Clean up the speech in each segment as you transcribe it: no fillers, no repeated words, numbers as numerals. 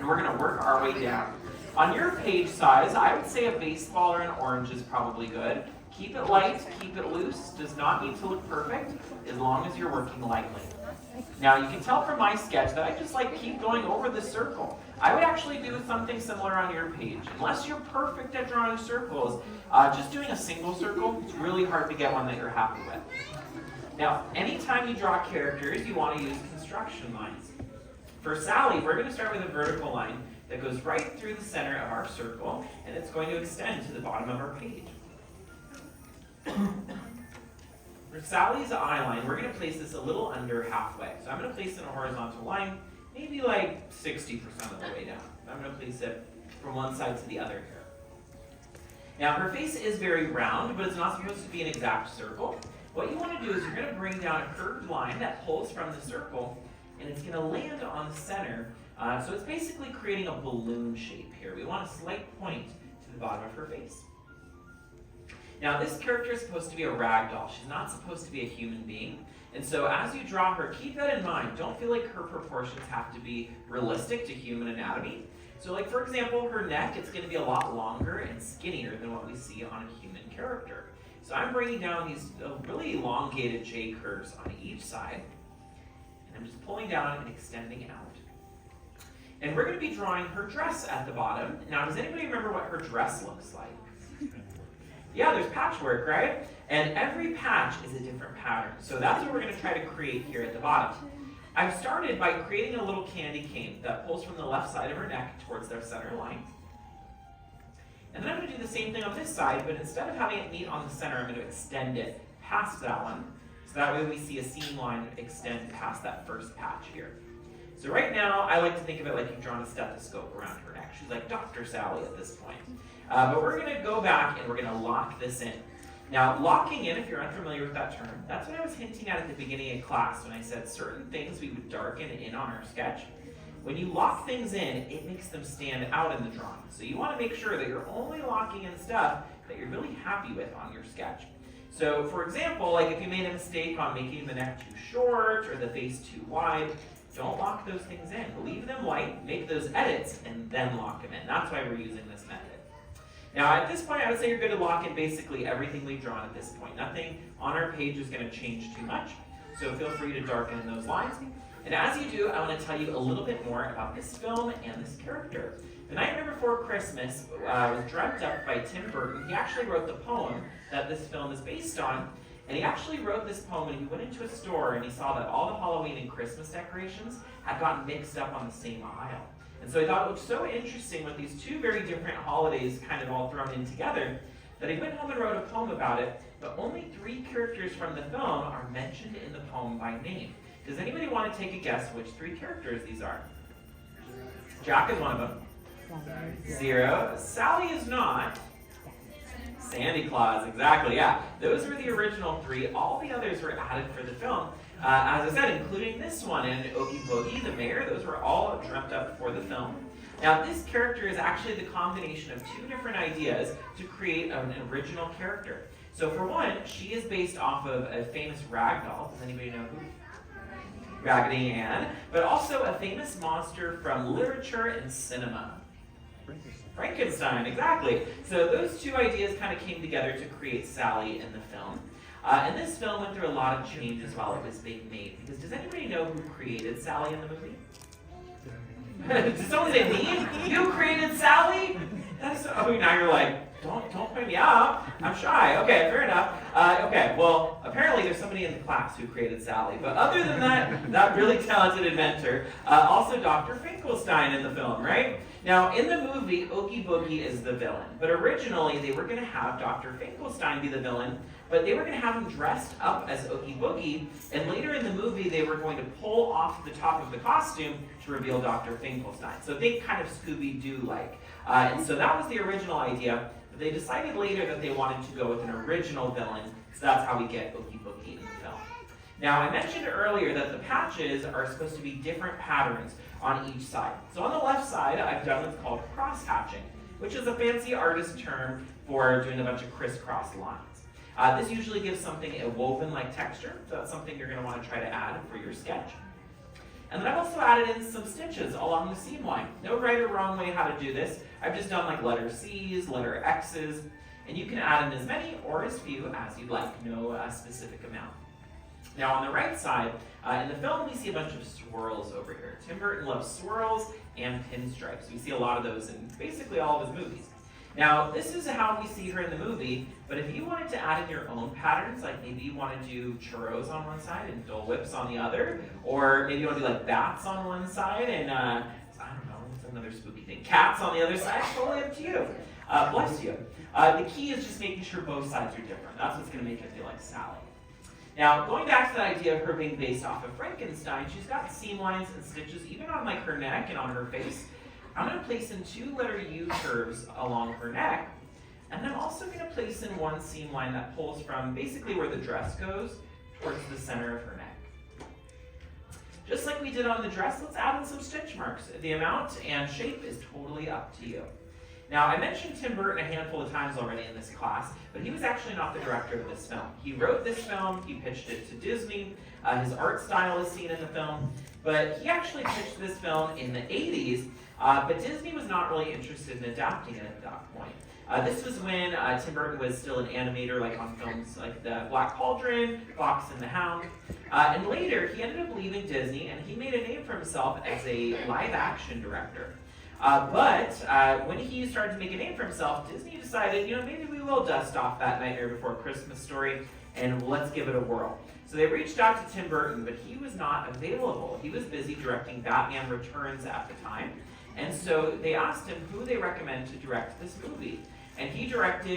and we're gonna work our way down. On your page size, I would say a baseball or an orange is probably good. Keep it light, keep it loose, does not need to look perfect, as long as you're working lightly. Now you can tell from my sketch that I just like keep going over the circle. I would actually do something similar on your page. Unless you're perfect at drawing circles, just doing a single circle, it's really hard to get one that you're happy with. Now, anytime you draw characters, you want to use construction lines. For Sally, we're going to start with a vertical line that goes right through the center of our circle, and it's going to extend to the bottom of our page. For Sally's eye line, we're going to place this a little under halfway. So I'm going to place it in a horizontal line, maybe like 60% of the way down. I'm going to place it from one side to the other here. Now her face is very round, but it's not supposed to be an exact circle. What you want to do is you're going to bring down a curved line that pulls from the circle, and it's going to land on the center. So it's basically creating a balloon shape here. We want a slight point to the bottom of her face. Now this character is supposed to be a rag doll. She's not supposed to be a human being. And so as you draw her, keep that in mind. Don't feel like her proportions have to be realistic to human anatomy. So like for example, her neck, it's going to be a lot longer and skinnier than what we see on a human character. So I'm bringing down these really elongated J curves on each side. And I'm just pulling down and extending out. And we're going to be drawing her dress at the bottom. Now does anybody remember what her dress looks like? Yeah, there's patchwork, right? And every patch is a different pattern. So that's what we're going to try to create here at the bottom. I've started by creating a little candy cane that pulls from the left side of her neck towards their center line. And then I'm going to do the same thing on this side, but instead of having it meet on the center, I'm going to extend it past that one. So that way we see a seam line extend past that first patch here. So right now, I like to think of it like you've drawn a stethoscope around her neck. She's like Dr. Sally at this point. But we're going to go back and we're going to lock this in. Now, locking in, if you're unfamiliar with that term, that's what I was hinting at the beginning of class when I said certain things we would darken in on our sketch. When you lock things in, it makes them stand out in the drawing. So you want to make sure that you're only locking in stuff that you're really happy with on your sketch. So, for example, like if you made a mistake on making the neck too short or the face too wide, don't lock those things in. Leave them light, make those edits, and then lock them in. That's why we're using this method. Now, at this point, I would say you're going to lock in basically everything we've drawn at this point. Nothing on our page is going to change too much, so feel free to darken in those lines. And as you do, I want to tell you a little bit more about this film and this character. The Nightmare Before Christmas was dreamt up by Tim Burton. He actually wrote the poem that this film is based on, and he actually wrote this poem when he went into a store and he saw that all the Halloween and Christmas decorations had gotten mixed up on the same aisle. And so he thought it looked so interesting with these two very different holidays kind of all thrown in together that he went home and wrote a poem about it, but only 3 characters from the film are mentioned in the poem by name. Does anybody want to take a guess which 3 characters these are? Jack is one of them. 0. Sally is not. Santa Claus, exactly, yeah. Those were the original 3. All the others were added for the film. As I said, including this one and Oogie Boogie, the mayor, those were all dreamt up for the film. Now, this character is actually the combination of 2 different ideas to create an original character. So for one, she is based off of a famous rag doll. Does anybody know who? Raggedy Ann. But also a famous monster from literature and cinema. Frankenstein, exactly. So those 2 ideas kind of came together to create Sally in the film. And this film went through a lot of changes while it was being made. Because does anybody know who created Sally in the movie? Did someone say me? You created Sally? That's now you're like, don't point me out. I'm shy. Okay, fair enough. Okay, well, apparently there's somebody in the class who created Sally. But other than that really talented inventor, also Dr. Finkelstein in the film, right? Now, in the movie, Oogie Boogie is the villain. But originally, they were going to have Dr. Finkelstein be the villain, but they were going to have him dressed up as Oogie Boogie, and later in the movie, they were going to pull off the top of the costume to reveal Dr. Finkelstein. So think kind of Scooby-Doo-like. And so that was the original idea, but they decided later that they wanted to go with an original villain, so that's how we get Oogie Boogie in the film. Now, I mentioned earlier that the patches are supposed to be different patterns on each side. So on the left side, I've done what's called cross-hatching, which is a fancy artist term for doing a bunch of crisscross lines. This usually gives something a woven-like texture, so that's something you're going to want to try to add for your sketch. And then I've also added in some stitches along the seam line. No right or wrong way how to do this. I've just done like letter C's, letter X's, and you can add in as many or as few as you'd like, no specific amount. Now on the right side, in the film we see a bunch of swirls over here. Tim Burton loves swirls and pinstripes. We see a lot of those in basically all of his movies. Now this is how we see her in the movie, but if you wanted to add in your own patterns, like maybe you want to do churros on one side and Dole Whips on the other, or maybe you want to do like bats on one side and I don't know, what's another spooky thing, cats on the other side, totally up to you. Bless you. The key is just making sure both sides are different. That's what's going to make it feel like Sally. Now, going back to the idea of her being based off of Frankenstein, she's got seam lines and stitches even on like her neck and on her face. I'm going to place in 2 letter U curves along her neck, and then I'm also going to place in 1 seam line that pulls from basically where the dress goes towards the center of her neck. Just like we did on the dress, let's add in some stitch marks. The amount and shape is totally up to you. Now, I mentioned Tim Burton a handful of times already in this class, but he was actually not the director of this film. He wrote this film, he pitched it to Disney, his art style is seen in the film, but he actually pitched this film in the 80s, but Disney was not really interested in adapting it at that point. This was when Tim Burton was still an animator, like on films like The Black Cauldron, Fox and the Hound, and later he ended up leaving Disney and he made a name for himself as a live-action director. But when he started to make a name for himself, Disney decided, maybe we will dust off that Nightmare Before Christmas story and let's give it a whirl. So they reached out to Tim Burton, but he was not available. He was busy directing Batman Returns at the time. And so they asked him who they recommend to direct this movie. And he referred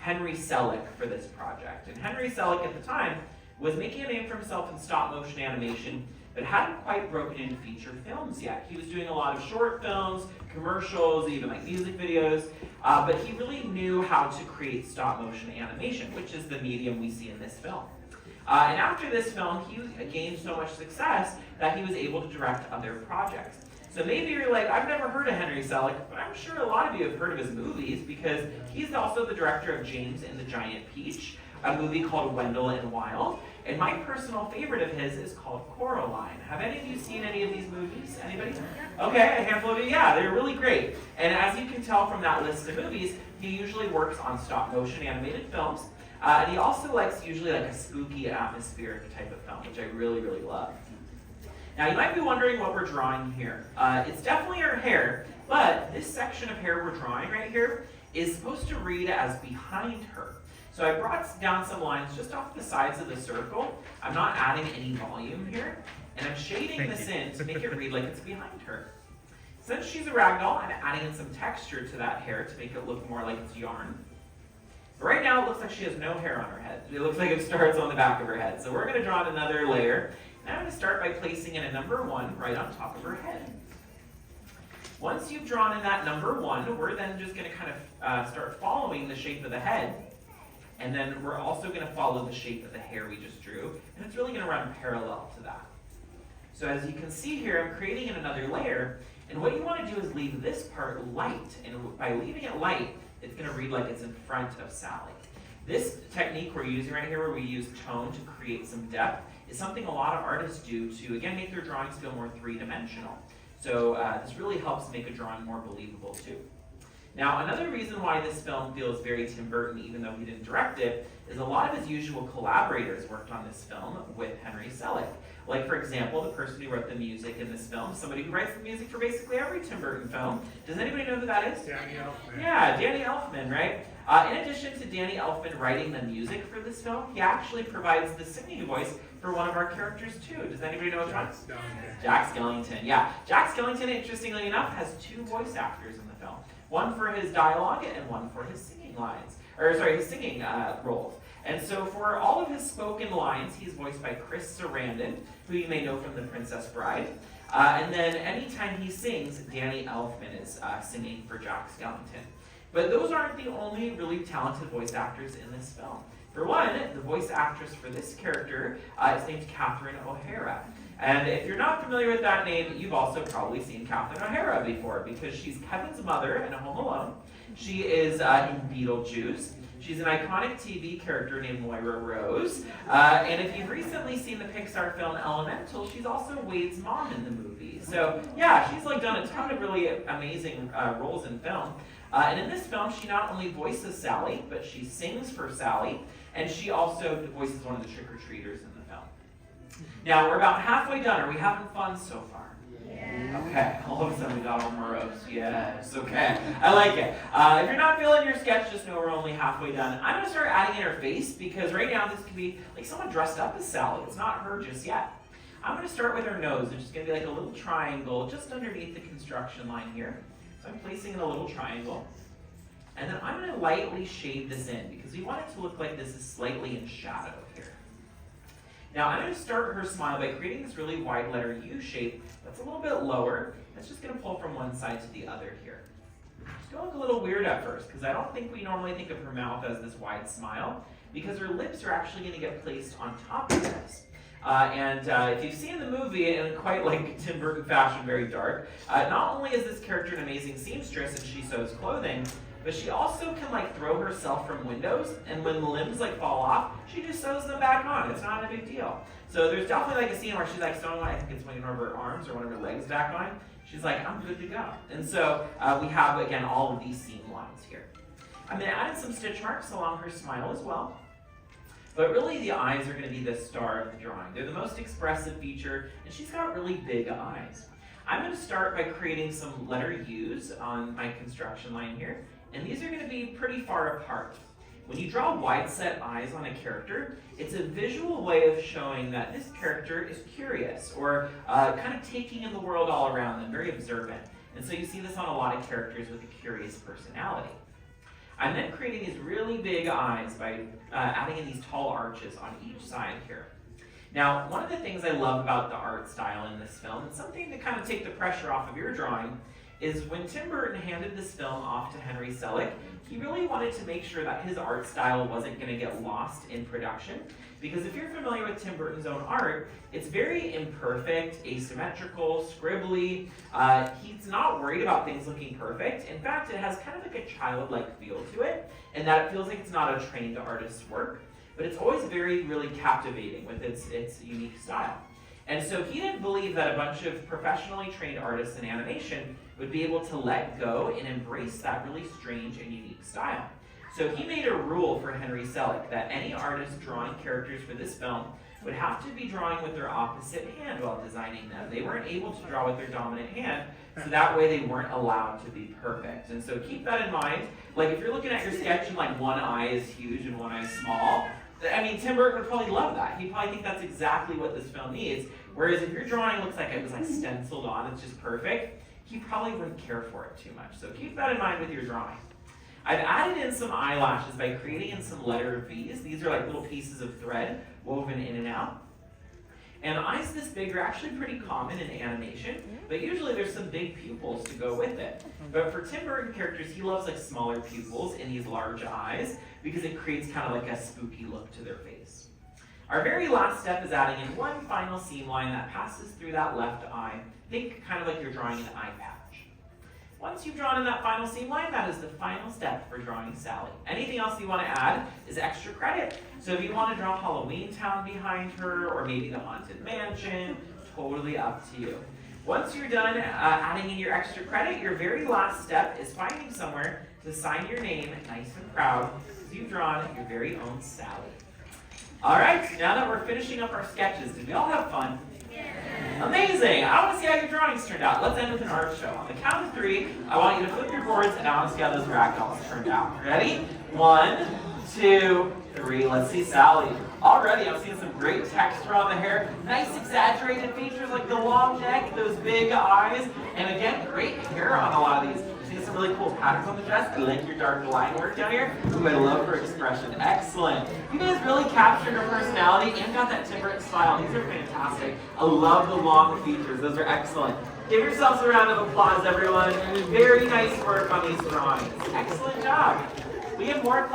Henry Selick for this project. And Henry Selick at the time was making a name for himself in stop motion animation, but hadn't quite broken into feature films yet. He was doing a lot of short films, commercials, even like music videos, but he really knew how to create stop motion animation, which is the medium we see in this film. And after this film, he gained so much success that he was able to direct other projects. So maybe you're like, I've never heard of Henry Selick, but I'm sure a lot of you have heard of his movies because he's also the director of James and the Giant Peach, a movie called Wendell and Wild. And my personal favorite of his is called Coraline. Have any of you seen any of these movies? Anybody? Okay, a handful of you. Yeah, they're really great. And as you can tell from that list of movies, he usually works on stop motion animated films. And he also likes usually like a spooky atmospheric type of film, which I really, really love. Now you might be wondering what we're drawing here. It's definitely her hair, but this section of hair we're drawing right here is supposed to read as behind her. So I brought down some lines just off the sides of the circle. I'm not adding any volume here, and I'm shading this in to make it read like it's behind her. Since she's a ragdoll, I'm adding in some texture to that hair to make it look more like it's yarn. But right now it looks like she has no hair on her head. It looks like it starts on the back of her head. So we're going to draw another layer. Now I'm going to start by placing in a number 1 right on top of her head. Once you've drawn in that number 1, we're then just going to kind of start following the shape of the head. And then we're also going to follow the shape of the hair we just drew, and it's really going to run parallel to that. So as you can see here, I'm creating in another layer, and what you want to do is leave this part light, and by leaving it light, it's going to read like it's in front of Sally. This technique we're using right here, where we use tone to create some depth, is something a lot of artists do to, again, make their drawings feel more three-dimensional. So this really helps make a drawing more believable too. Now, another reason why this film feels very Tim Burton, even though he didn't direct it, is a lot of his usual collaborators worked on this film with Henry Selick. Like, for example, the person who wrote the music in this film, somebody who writes the music for basically every Tim Burton film. Does anybody know who that is? Danny Elfman. Yeah, Danny Elfman, right? In addition to Danny Elfman writing the music for this film, he actually provides the singing voice for one of our characters too. Does anybody know which one? Jack Skellington, yeah. Jack Skellington, interestingly enough, has 2 voice actors in the film. One for his dialogue and one for his singing lines, his singing roles. And so for all of his spoken lines, he's voiced by Chris Sarandon, who you may know from The Princess Bride. And then anytime he sings, Danny Elfman is singing for Jack Skellington. But those aren't the only really talented voice actors in this film. For one, the voice actress for this character is named Catherine O'Hara. And if you're not familiar with that name, you've also probably seen Catherine O'Hara before, because she's Kevin's mother in Home Alone. She is in Beetlejuice. She's an iconic TV character named Moira Rose. And if you've recently seen the Pixar film Elemental, she's also Wade's mom in the movie. So yeah, she's like done a ton of really amazing roles in film. And in this film, she not only voices Sally, but she sings for Sally, and she also voices one of the trick-or-treaters in the film. Now, we're about halfway done. Are we having fun so far? Okay, all of a sudden we got all morose. Yes, okay. I like it. If you're not feeling your sketch, just know we're only halfway done. I'm going to start adding in her face, because right now this could be like someone dressed up as Sally. It's not her just yet. I'm going to start with her nose, which is going to be like a little triangle just underneath the construction line here. So I'm placing in a little triangle. And then I'm going to lightly shade this in, because we want it to look like this is slightly in shadow here. Now I'm going to start her smile by creating this really wide letter U shape that's a little bit lower. That's just going to pull from one side to the other here. It's going to look a little weird at first, because I don't think we normally think of her mouth as this wide smile, because her lips are actually going to get placed on top of this. If you've seen the movie, and quite like Tim Burton fashion, very dark, not only is this character an amazing seamstress and she sews clothing, but she also can like throw herself from windows, and when the limbs like fall off, she just sews them back on. It's not a big deal. So there's definitely like a scene where she's like sewing, I think it's one of her arms or one of her legs back on. She's like, I'm good to go. And so we have, again, all of these seam lines here. I'm going to add in some stitch marks along her smile as well. But really the eyes are going to be the star of the drawing. They're the most expressive feature, and she's got really big eyes. I'm going to start by creating some letter U's on my construction line here. And these are going to be pretty far apart. When you draw wide set eyes on a character, it's a visual way of showing that this character is curious, or kind of taking in the world all around them, very observant. And so you see this on a lot of characters with a curious personality. I'm then creating these really big eyes by adding in these tall arches on each side here. Now, one of the things I love about the art style in this film, and something to kind of take the pressure off of your drawing, is when Tim Burton handed this film off to Henry Selick, he really wanted to make sure that his art style wasn't going to get lost in production. Because if you're familiar with Tim Burton's own art, it's very imperfect, asymmetrical, scribbly. He's not worried about things looking perfect. In fact, it has kind of like a childlike feel to it, and that it feels like it's not a trained artist's work. But it's always really captivating with its unique style. And so he didn't believe that a bunch of professionally trained artists in animation would be able to let go and embrace that really strange and unique style. So he made a rule for Henry Selick that any artist drawing characters for this film would have to be drawing with their opposite hand while designing them. They weren't able to draw with their dominant hand, so that way they weren't allowed to be perfect. And so keep that in mind. Like if you're looking at your sketch and like one eye is huge and one eye is small, I mean, Tim Burton would probably love that. He'd probably think that's exactly what this film needs. Whereas if your drawing looks like it was like stenciled on, it's just perfect, he probably wouldn't care for it too much. So keep that in mind with your drawing. I've added in some eyelashes by creating in some letter V's. These are like little pieces of thread woven in and out. And eyes this big are actually pretty common in animation, but usually there's some big pupils to go with it. But for Tim Burton characters, he loves like smaller pupils in these large eyes because it creates kind of like a spooky look to their face. Our very last step is adding in one final seam line that passes through that left eye. Think kind of like you're drawing an eye patch. Once you've drawn in that final seam line, that is the final step for drawing Sally. Anything else you want to add is extra credit. So if you want to draw Halloween Town behind her, or maybe the Haunted Mansion, totally up to you. Once you're done adding in your extra credit, your very last step is finding somewhere to sign your name nice and proud, because you've drawn your very own Sally. All right, now that we're finishing up our sketches, did we all have fun? Amazing! I want to see how your drawings turned out. Let's end with an art show. On the count of 3, I want you to flip your boards and I want to see how those ragdolls turned out. Ready? 1, 2, 3. Let's see Sally. Already I'm seeing some great texture on the hair. Nice exaggerated features like the long neck, those big eyes, and again, great hair on a lot of these. See some really cool patterns on the dress. I like your dark line work down here. Ooh, I love her expression. Excellent. You guys really captured her personality and got that Tim Burton style. These are fantastic. I love the long features. Those are excellent. Give yourselves a round of applause, everyone. Very nice work on these drawings. Excellent job. We have more class.